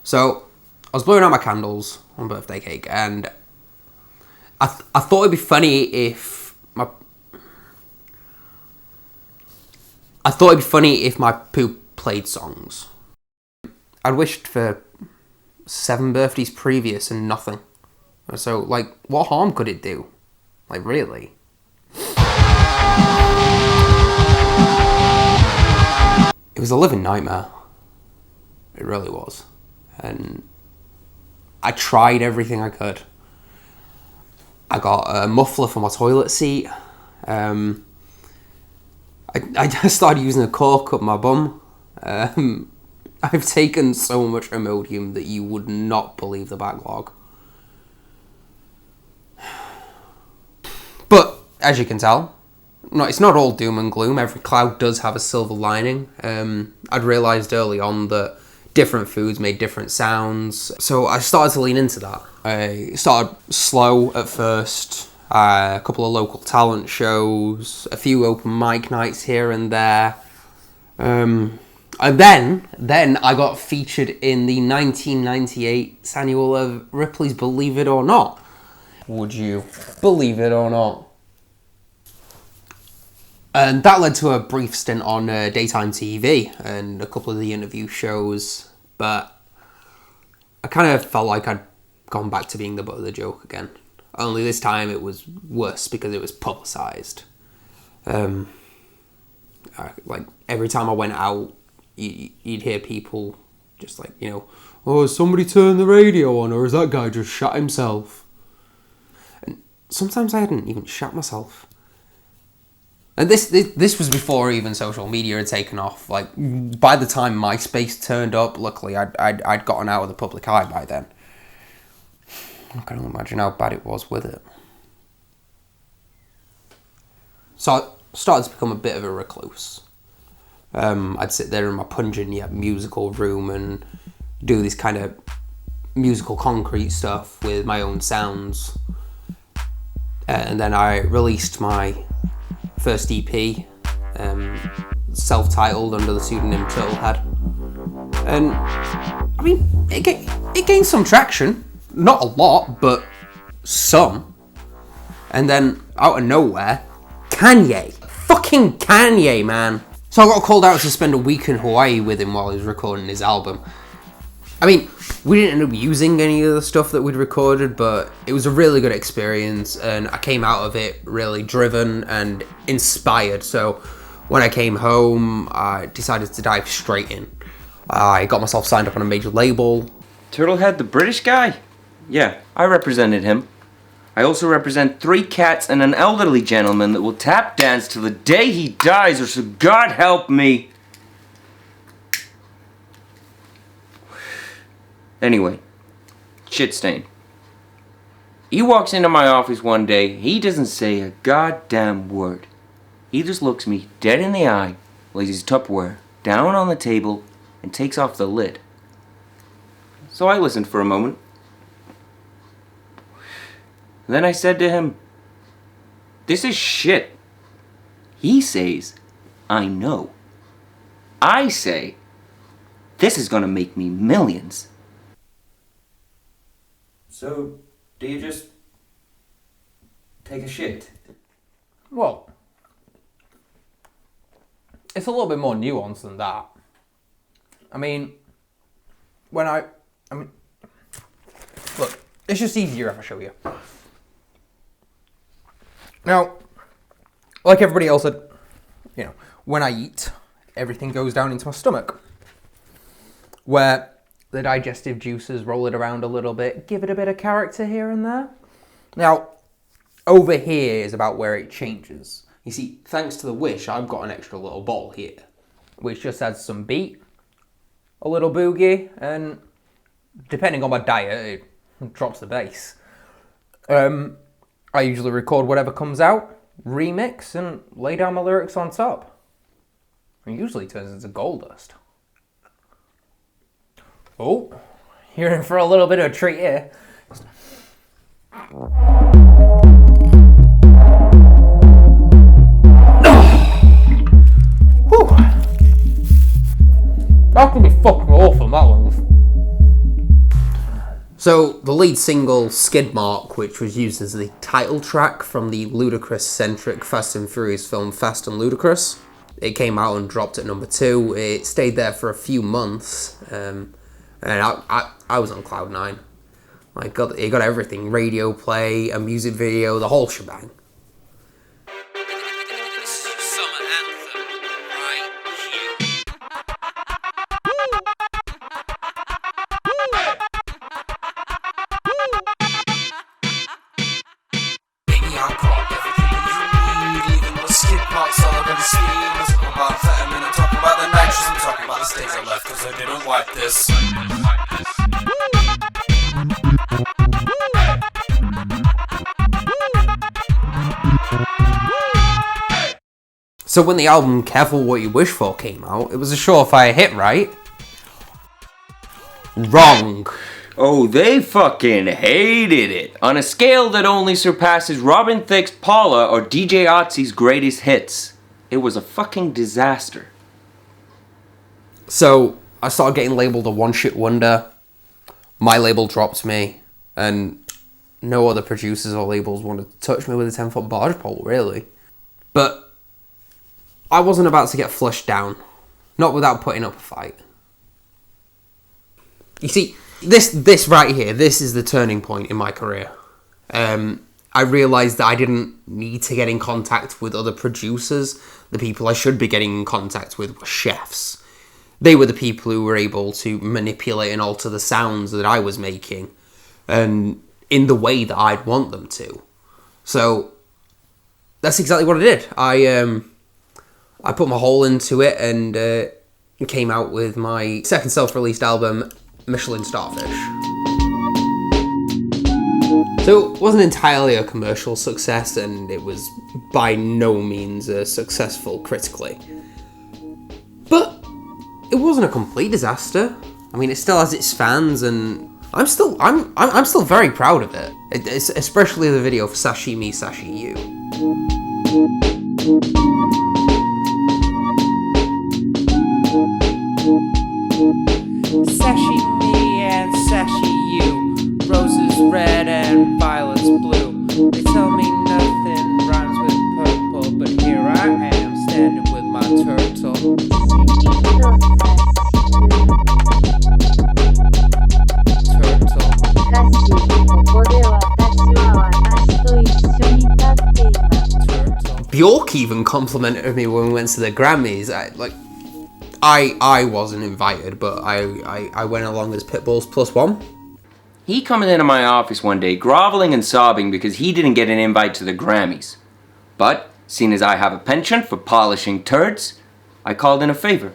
So, I was blowing out my candles on birthday cake, and I thought it'd be funny if my poo played songs. I'd wished for 7 birthdays previous and nothing. So, like, what harm could it do? Like, really? It was a living nightmare. It really was. And I tried everything I could. I got a muffler for my toilet seat. I just started using a cork up my bum. I've taken so much Imodium that you would not believe the backlog. But, as you can tell, it's not all doom and gloom. Every cloud does have a silver lining. I'd realised early on that different foods made different sounds. So I started to lean into that. I started slow at first. A couple of local talent shows. A few open mic nights here and there. And then I got featured in the 1998 annual of Ripley's Believe It or Not. Would you believe it or not? And that led to a brief stint on daytime TV and a couple of the interview shows, but I kind of felt like I'd gone back to being the butt of the joke again. Only this time it was worse because it was publicised. Like, every time I went out, you'd hear people just like, oh, has somebody turned the radio on, or has that guy just shot himself? And sometimes I hadn't even shot myself. And this was before even social media had taken off. Like, by the time MySpace turned up, luckily I'd gotten out of the public eye by then. I can only imagine how bad it was with it. So I started to become a bit of a recluse. I'd sit there in my pungent yet musical room and do this kind of musical concrete stuff with my own sounds. And then I released my first EP, self-titled under the pseudonym Turtlehead. And, I mean, it gained some traction. Not a lot, but some. And then, out of nowhere, Kanye. Fucking Kanye, man. So I got called out to spend a week in Hawaii with him while he was recording his album. I mean, we didn't end up using any of the stuff that we'd recorded, but it was a really good experience, and I came out of it really driven and inspired. So when I came home, I decided to dive straight in. I got myself signed up on a major label. Turtlehead, the British guy? Yeah, I represented him. I also represent 3 cats and an elderly gentleman that will tap dance till the day he dies, or so God help me. Anyway, shit stain. He walks into my office one day, he doesn't say a goddamn word. He just looks me dead in the eye, lays his Tupperware down on the table, and takes off the lid. So I listened for a moment. Then I said to him, "This is shit." He says, "I know." I say, "This is gonna make me millions." So, do you just take a shit? Well, it's a little bit more nuanced than that. I mean, look, it's just easier if I show you. Now, like everybody else said, when I eat, everything goes down into my stomach, where the digestive juices roll it around a little bit, give it a bit of character here and there. Now, over here is about where it changes. You see, thanks to the wish, I've got an extra little bottle here, which just adds some beet, a little boogie, and depending on my diet, it drops the bass. I usually record whatever comes out, remix, and lay down my lyrics on top. It usually turns into gold dust. Oh, you're in for a little bit of a treat here. Whew. That could be fucking awful, that one. So, the lead single, Skid Mark, which was used as the title track from the Ludacris-centric Fast and Furious film Fast and Ludacris, it came out and dropped at number 2. It stayed there for a few months, and I was on cloud 9. It got everything, radio play, a music video, the whole shebang. So when the album Careful What You Wish For came out, it was a surefire hit, right? Wrong. Oh, they fucking hated it. On a scale that only surpasses Robin Thicke's Paula or DJ Otzi's greatest hits. It was a fucking disaster. So, I started getting labelled a one-shit wonder. My label dropped me. And no other producers or labels wanted to touch me with a 10-foot barge pole, really. But I wasn't about to get flushed down. Not without putting up a fight. You see, this right here, this is the turning point in my career. I realised that I didn't need to get in contact with other producers. The people I should be getting in contact with were chefs. They were the people who were able to manipulate and alter the sounds that I was making, and in the way that I'd want them to. So that's exactly what I did. I put my whole into it and came out with my second self-released album, Michelin Starfish. So it wasn't entirely a commercial success, and it was by no means successful critically. But it wasn't a complete disaster. I mean, it still has its fans, and I'm still very proud of it. It's especially the video for Sashimi Sashi You. Sashimi and sashi you, roses red and violets blue. They tell me nothing rhymes with purple, but here I am standing with my turtle. Bjork even complimented me when we went to the Grammys. I wasn't invited, but I went along as Pitbull's +1. He coming into my office one day groveling and sobbing because he didn't get an invite to the Grammys. But, seeing as I have a penchant for polishing turds, I called in a favor.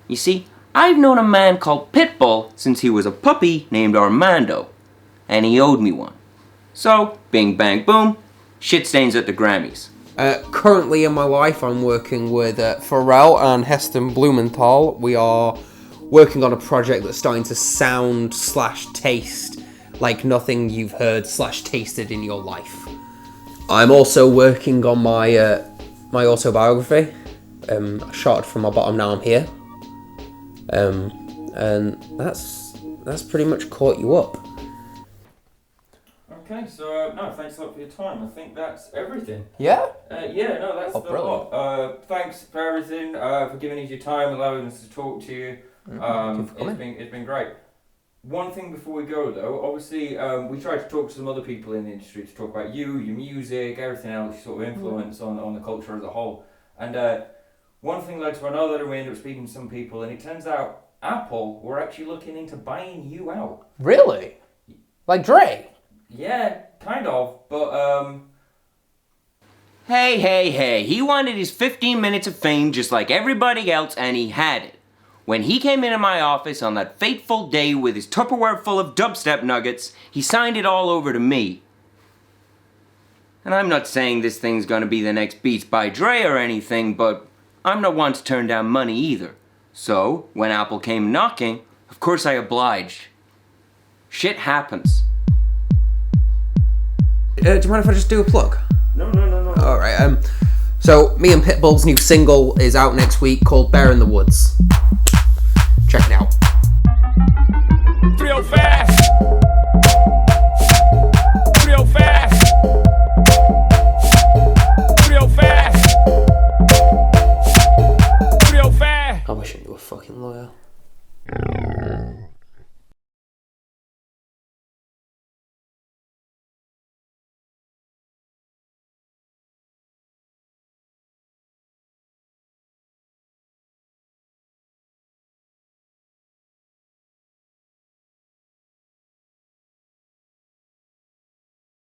You see, I've known a man called Pitbull since he was a puppy named Armando, and he owed me one. So, bing bang boom, shit stains at the Grammys. Currently in my life, I'm working with Pharrell and Heston Blumenthal. We are working on a project that's starting to sound/taste like nothing you've heard/tasted in your life. I'm also working on my my autobiography, shot from my bottom, now I'm here. And that's pretty much caught you up. Okay, so no, thanks a lot for your time. I think that's everything. Yeah? Yeah, no, that's the brilliant. lot. Thanks for everything, for giving us your time, allowing us to talk to you. It's been great. One thing before we go though, obviously we tried to talk to some other people in the industry to talk about you, your music, everything else, your sort of influence on the culture as a whole. And one thing led to another, and we ended up speaking to some people, and it turns out Apple were actually looking into buying you out. Really? Like Dre? Yeah, kind of, but Hey, he wanted his 15 minutes of fame just like everybody else, and he had it. When he came into my office on that fateful day with his Tupperware full of dubstep nuggets, he signed it all over to me. And I'm not saying this thing's gonna be the next Beats by Dre or anything, but I'm not one to turn down money either. So, when Apple came knocking, of course I obliged. Shit happens. Do you mind if I just do a plug? No. Alright, so me and Pitbull's new single is out next week called Bear in the Woods. Check it out. Real fast. a fucking lawyer.